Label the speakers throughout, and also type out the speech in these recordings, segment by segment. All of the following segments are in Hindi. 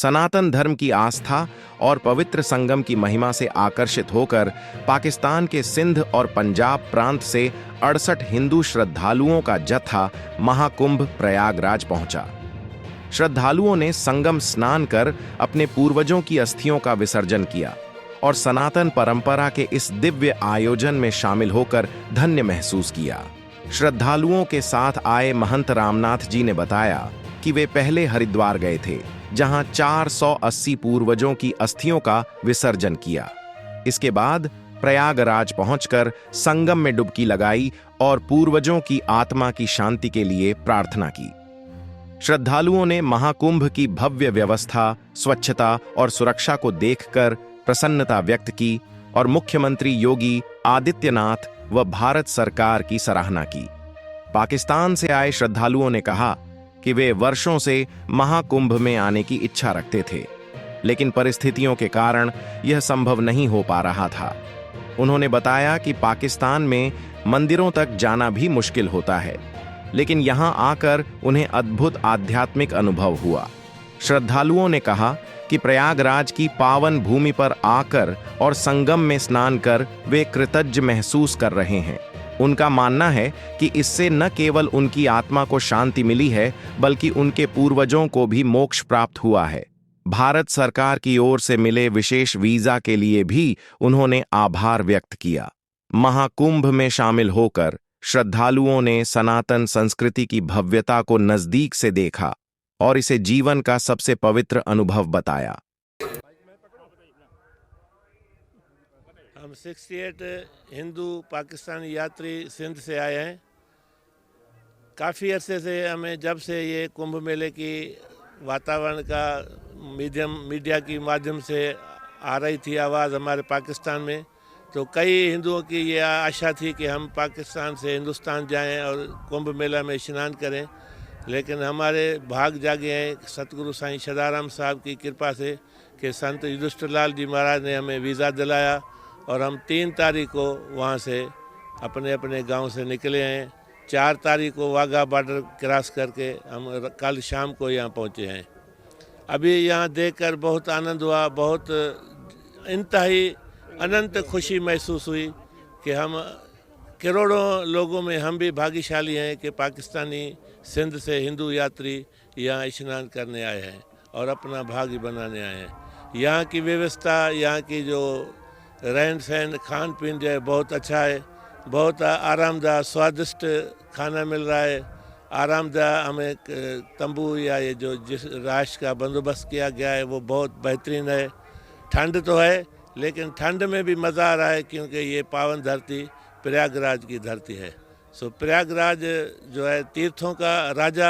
Speaker 1: सनातन धर्म की आस्था और पवित्र संगम की महिमा से आकर्षित होकर पाकिस्तान के सिंध और पंजाब प्रांत से 68 हिंदू श्रद्धालुओं का जत्था महाकुंभ प्रयागराज पहुंचा। श्रद्धालुओं ने संगम स्नान कर अपने पूर्वजों की अस्थियों का विसर्जन किया और सनातन परंपरा के इस दिव्य आयोजन में शामिल होकर धन्य महसूस किया। श्रद्धालुओं के साथ आए महंत रामनाथ जी ने बताया कि वे पहले हरिद्वार गए थे, जहां 480 पूर्वजों की अस्थियों का विसर्जन किया। इसके बाद प्रयागराज पहुंचकर संगम में डुबकी लगाई और पूर्वजों की आत्मा की शांति के लिए प्रार्थना की। श्रद्धालुओं ने महाकुंभ की भव्य व्यवस्था, स्वच्छता और सुरक्षा को देखकर प्रसन्नता व्यक्त की और मुख्यमंत्री योगी आदित्यनाथ व भारत सरकार की सराहना की। पाकिस्तान से आए श्रद्धालुओं ने कहा कि वे वर्षों से महाकुंभ में आने की इच्छा रखते थे, लेकिन परिस्थितियों के कारण यह संभव नहीं हो पा रहा था। उन्होंने बताया कि पाकिस्तान में मंदिरों तक जाना भी मुश्किल होता है, लेकिन यहां आकर उन्हें अद्भुत आध्यात्मिक अनुभव हुआ। श्रद्धालुओं ने कहा कि प्रयागराज की पावन भूमि पर आकर और संगम में स्नान कर वे कृतज्ञ महसूस कर रहे हैं। उनका मानना है कि इससे न केवल उनकी आत्मा को शांति मिली है, बल्कि उनके पूर्वजों को भी मोक्ष प्राप्त हुआ है। भारत सरकार की ओर से मिले विशेष वीजा के लिए भी उन्होंने आभार व्यक्त किया। महाकुंभ में शामिल होकर श्रद्धालुओं ने सनातन संस्कृति की भव्यता को नजदीक से देखा और इसे जीवन का सबसे पवित्र अनुभव बताया।
Speaker 2: हम 68 हिंदू पाकिस्तानी यात्री सिंध से आए हैं। काफ़ी अरसे से हमें, जब से ये कुंभ मेले की वातावरण का मीडिया की माध्यम से आ रही थी आवाज़ हमारे पाकिस्तान में, तो कई हिंदुओं की ये आशा थी कि हम पाकिस्तान से हिंदुस्तान जाएं और कुंभ मेला में स्नान करें। लेकिन हमारे भाग जागे हैं सतगुरु साईं सदाराम साहब की कृपा से कि संत युधिष्ठिर लाल जी महाराज ने हमें वीज़ा दिलाया और हम 3 तारीख को वहाँ से अपने अपने गांव से निकले हैं। 4 तारीख को वाघा बॉर्डर क्रॉस करके हम कल शाम को यहाँ पहुँचे हैं। अभी यहाँ देखकर बहुत आनंद हुआ, बहुत इंतहाई अनंत खुशी महसूस हुई कि हम करोड़ों लोगों में हम भी भाग्यशाली हैं कि पाकिस्तानी सिंध से हिंदू यात्री यहाँ स्नान करने आए हैं और अपना भाग्य बनाने आए हैं। यहाँ की व्यवस्था, यहाँ की जो रहन सहन, खान पीन जो है बहुत अच्छा है। बहुत आरामदायक स्वादिष्ट खाना मिल रहा है। आरामदायक हमें तंबू या ये जो जिस राश का बंदोबस्त किया गया है वो बहुत बेहतरीन है। ठंड तो है, लेकिन ठंड में भी मज़ा आ रहा है क्योंकि ये पावन धरती प्रयागराज की धरती है। सो प्रयागराज जो है तीर्थों का राजा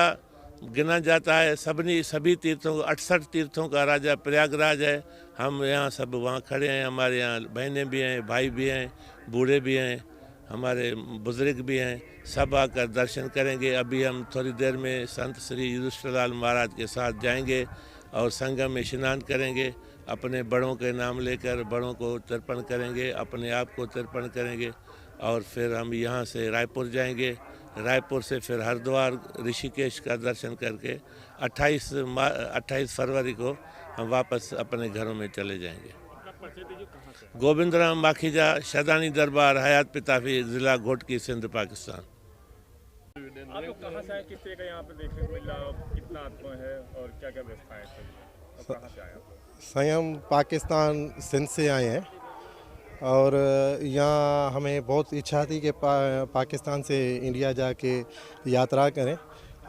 Speaker 2: गिना जाता है। सभी तीर्थों, 68 तीर्थों का राजा प्रयागराज है। हम यहाँ सब वहाँ खड़े हैं, हमारे यहाँ बहनें भी हैं, भाई भी हैं, बूढ़े भी हैं, हमारे बुजुर्ग भी हैं, सब आकर दर्शन करेंगे। अभी हम थोड़ी देर में संत श्री युधिष्ठिर लाल महाराज के साथ जाएंगे और संगम में स्नान करेंगे। अपने बड़ों के नाम लेकर बड़ों को तर्पण करेंगे, अपने आप को तर्पण करेंगे और फिर हम यहाँ से रायपुर जाएंगे। रायपुर से फिर हरिद्वार, ऋषिकेश का दर्शन करके 28 फरवरी को हम वापस अपने घरों में चले जाएंगे। गोविंद राम माखीजा, शदानी दरबार, हयात पिताफी, जिला घोटकी, सिंध, पाकिस्तान।
Speaker 3: आप लोग कहाँ से आए, किस तरह का यहाँ पे देखने को मिला, कितना आत्मा है और क्या क्या व्यवस्था है, कहाँ से आए आप लोग?
Speaker 4: स्वयं पाकिस्तान सिंध से आए हैं और यहाँ हमें बहुत इच्छा थी कि पाकिस्तान से इंडिया जाके यात्रा करें।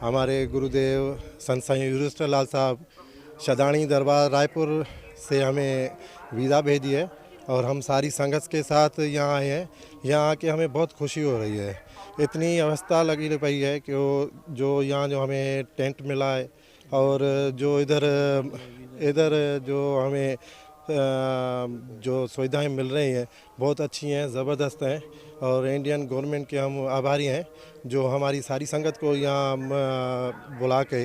Speaker 4: हमारे गुरुदेव संत साईं युधिष्ठिर लाल साहब शदानी दरबार रायपुर से हमें वीज़ा भेजी है और हम सारी संगत के साथ यहाँ आए हैं। यहाँ आके हमें बहुत खुशी हो रही है। इतनी अवस्था लगी रही है कि जो यहाँ जो हमें टेंट मिला है और जो इधर जो हमें जो सुविधाएं मिल रही हैं बहुत अच्छी हैं, ज़बरदस्त हैं और इंडियन गवर्नमेंट के हम आभारी हैं जो हमारी सारी संगत को यहाँ बुला के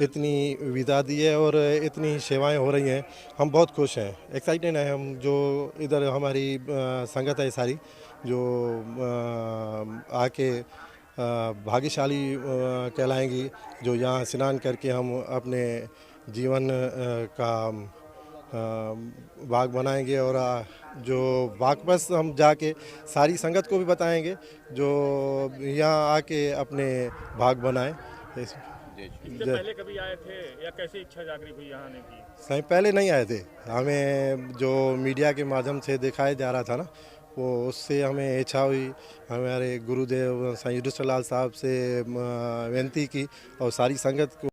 Speaker 4: इतनी विदा दी है और इतनी सेवाएं हो रही हैं। हम बहुत खुश हैं, एक्साइटेड हैं हम। जो इधर हमारी संगत है सारी जो आके भाग्यशाली कहलाएंगी जो यहाँ स्नान करके हम अपने जीवन का भाग बनाएंगे और जो वापस हम जाके सारी संगत को भी बताएंगे जो यहाँ आके अपने भाग बनाए।
Speaker 3: इससे पहले कभी आए थे या कैसी इच्छा जागृत हुई यहाँ आने की?
Speaker 4: सही पहले नहीं आए थे, हमें जो मीडिया के माध्यम से दिखाया जा रहा था ना, वो उससे हमें इच्छा हुई, हमारे गुरुदेव साईं युधिष्ठिर लाल साहब से विनती की और सारी संगत को